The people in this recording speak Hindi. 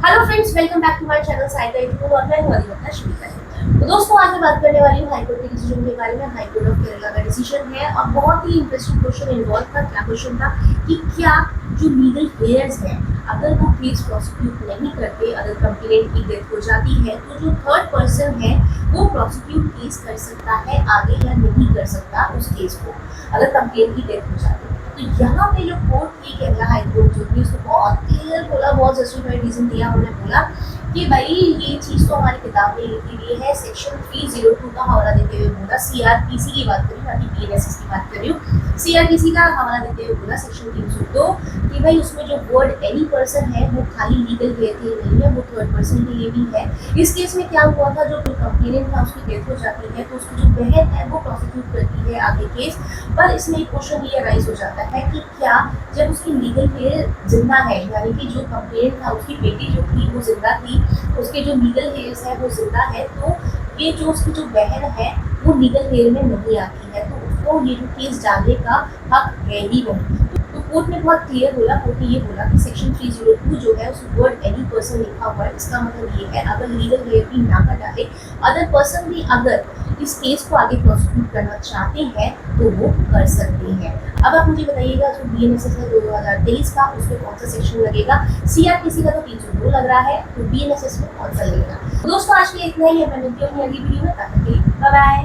Hello friends, welcome back to my channel side info और मैं हूं अधिवक्ता श्रीकर। तो दोस्तों, आज मैं बात करने वाली हूं हाईकोर्ट के डिसीजन के बारे में। हाईकोर्ट ऑफ केरला का डिसीजन है और बहुत ही इंटरेस्टिंग क्वेश्चन इन्वॉल्व था। क्या क्वेश्चन था कि क्या जो लीगल हेयर्स हैं, अगर वो केस प्रोसिक्यूट नहीं करते, अगर कंप्लेनेंट की डेथ हो जाती है, तो जो थर्ड पर्सन है वो प्रोसिक्यूट केस कर सकता है आगे या नहीं कर सकता उस केस को, अगर कंप्लेनेंट की डेथ हो जाती है। तो यहाँ पे जो कोर्ट थी, केरला हाई कोर्ट जो थी, उसको बहुत क्लियर बोला, बहुत जस्टिफाइड रीजन दिया। उन्होंने बोला कि भाई ये चीज़ तो हमारी किताब में लिखी हुई है, सेक्शन 302 का हवाला देते हुए बोला। सीआरपीसी की बात करी, ना कि बीएनएसएस की बात कर रही हूँ। सीआरपीसी का हवाला देते हुए बोला सेक्शन 302 कि भाई उसमें जो वर्ड एनी पर्सन है वो खाली लीगल हेयर के लिए नहीं है, वो थर्ड पर्सन के लिए भी है। इस केस में क्या हुआ था, जो कंप्लेनेंट था उसकी डेथ हो जाती है तो उसकी जो बहन है वो प्रोसिक्यूट करती है आगे केस। पर इसमें एक क्वेश्चन ये राइज हो जाता है कि क्या जब उसकी लीगल हेयर जिंदा है, यानी कि जो कंप्लेनेंट था उसकी बेटी जो थी वो जिंदा थी, उसके जो लीगल हेयर्स है वो जिंदा है, तो ये जो उसकी जो बहन है वो लीगल हेयर में नहीं आती है, तो उसको ये जो केस डालने का हक है ही नहीं। तो कोर्ट ने बहुत क्लियर बोला, कोर्ट ने ये बोला कि सेक्शन 302 जो है उस वर्ड एनी पर्सन लिखा हुआ है, इसका मतलब ये है अगर लीगल हेयर भी ना का डाले, अदर पर्सन भी अगर इस केस को आगे प्रोसिक्यूट करना चाहते हैं तो वो कर सकते हैं। अब आप मुझे बताइएगा, जो बीएनएसएस है 2023 का, उसमें कौन सा सेक्शन लगेगा? सीआरपीसी का तो 302 लग रहा है, तो बीएनएसएस में कौन सा लगेगा? दोस्तों, आज के लिए इतना ही है। मैं मिलती हूँ अगली वीडियो में, तब तक के लिए बाय बाय।